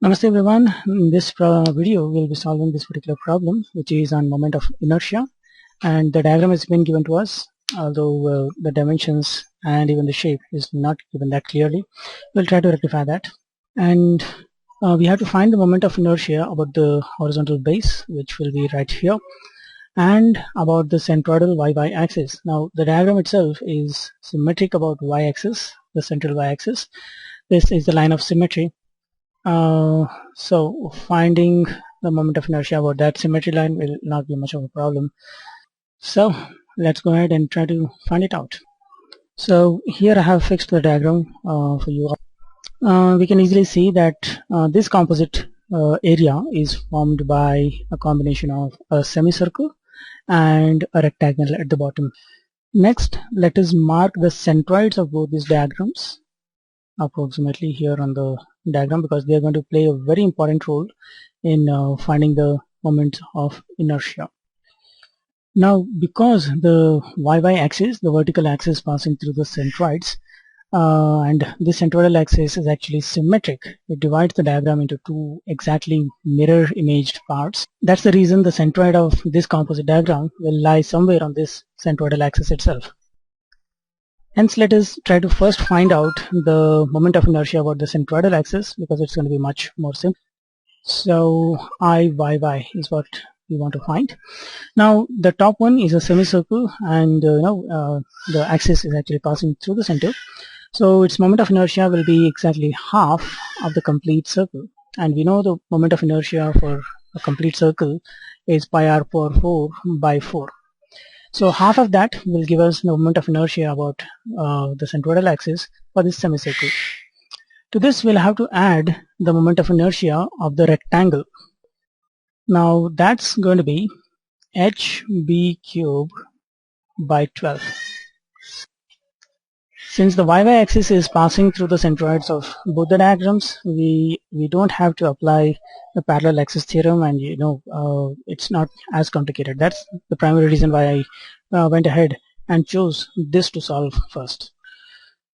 Namaste everyone. In this video we'll be solving this particular problem, which is on moment of inertia, and the diagram has been given to us, although the dimensions and even the shape is not given that clearly. We'll try to rectify that, and we have to find the moment of inertia about the horizontal base, which will be right here, and about the centroidal y axis. Now the diagram itself is symmetric about y-axis, the central y-axis. This is the line of symmetry. So finding the moment of inertia about that symmetry line will not be much of a problem. So let's go ahead and try to find it out. So here I have fixed the diagram for you. We can easily see that this composite area is formed by a combination of a semicircle and a rectangle at the bottom. Next, let us mark the centroids of both these diagrams approximately here on the diagram, because they are going to play a very important role in finding the moment of inertia. Now, because the y-axis, the vertical axis passing through the centroids, and this centroidal axis is actually symmetric, it divides the diagram into two exactly mirror imaged parts. That's the reason the centroid of this composite diagram will lie somewhere on this centroidal axis itself. Hence, let us try to first find out the moment of inertia about the centroidal axis, because it's going to be much more simple. So Iyy is what we want to find. Now the top one is a semicircle, and the axis is actually passing through the center. So its moment of inertia will be exactly half of the complete circle, and we know the moment of inertia for a complete circle is pi r power 4 by 4. So half of that will give us the moment of inertia about the centroidal axis for this semicircle. To this we'll have to add the moment of inertia of the rectangle. Now that's going to be hb cube by 12. Since the y-axis is passing through the centroids of both the diagrams, we don't have to apply the parallel axis theorem, and it's not as complicated. That's the primary reason why I went ahead and chose this to solve first.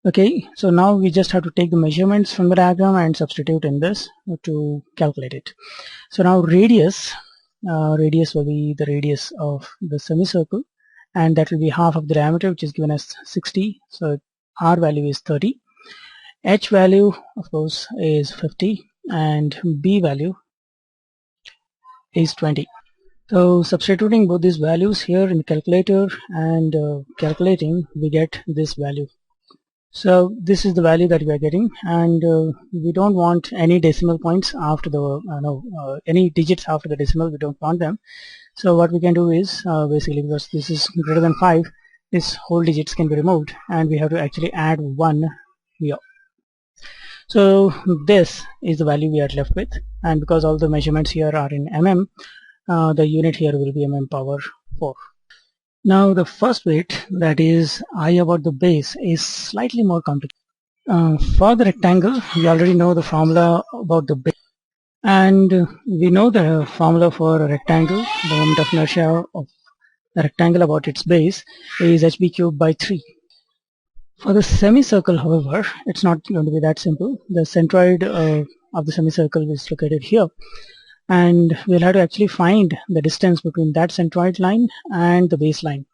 Okay, so now we just have to take the measurements from the diagram and substitute in this to calculate it. So now radius will be the radius of the semicircle, and that will be half of the diameter, which is given as 60. So R value is 30, H value of course is 50, and B value is 20. So substituting both these values here in the calculator and calculating, we get this value. So this is the value that we are getting, and we don't want any decimal points after the any digits after the decimal. We don't want them. So what we can do is basically, because this is greater than 5, this whole digits can be removed, and we have to actually add 1 here. So this is the value we are left with, and because all the measurements here are in mm, the unit here will be mm power 4. Now the first bit, that is I about the base, is slightly more complicated. For the rectangle, we already know the formula about the base, and we know the formula for a rectangle. The moment of inertia of the rectangle about its base is hb cube by 3. For the semicircle, however, it's not going to be that simple. The centroid of the semicircle is located here, and we'll have to actually find the distance between that centroid line and the baseline,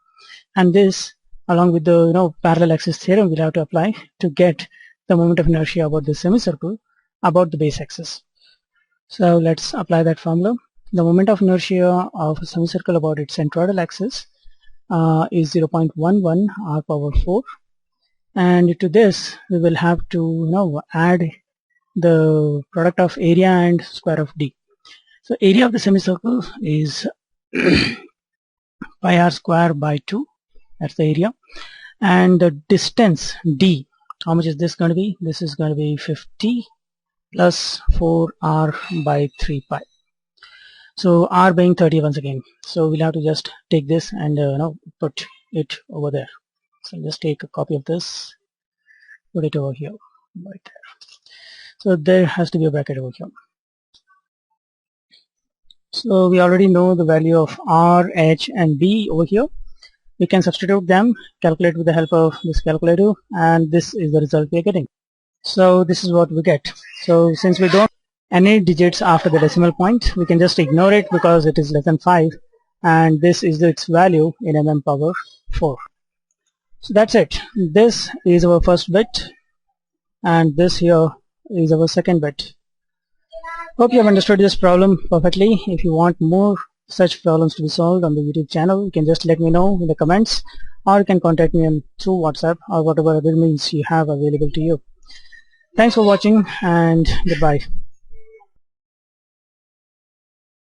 and this, along with the parallel axis theorem, we'll have to apply to get the moment of inertia about the semicircle about the base axis. So let's apply that formula. The moment of inertia of a semicircle about its centroidal axis is 0.11 r power 4, and to this we will have to add the product of area and square of d. So area of the semicircle is pi r square by 2, that's the area, and the distance d, how much is this going to be? This is going to be 50 plus 4r by 3 pi. So r being 30 once again. So we'll have to just take this and put it over there. So just take a copy of this, put it over here, right there. So there has to be a bracket over here. So we already know the value of r, h, and b over here. We can substitute them, calculate with the help of this calculator, and this is the result we are getting. So this is what we get. So since we don't any digits after the decimal point, we can just ignore it because it is less than 5, and this is its value in power 4. So that's it. This is our first bit, and this here is our second bit. Hope you have understood this problem perfectly. If you want more such problems to be solved on the YouTube channel, you can just let me know in the comments, or you can contact me through WhatsApp or whatever other means you have available to you. Thanks for watching, and goodbye.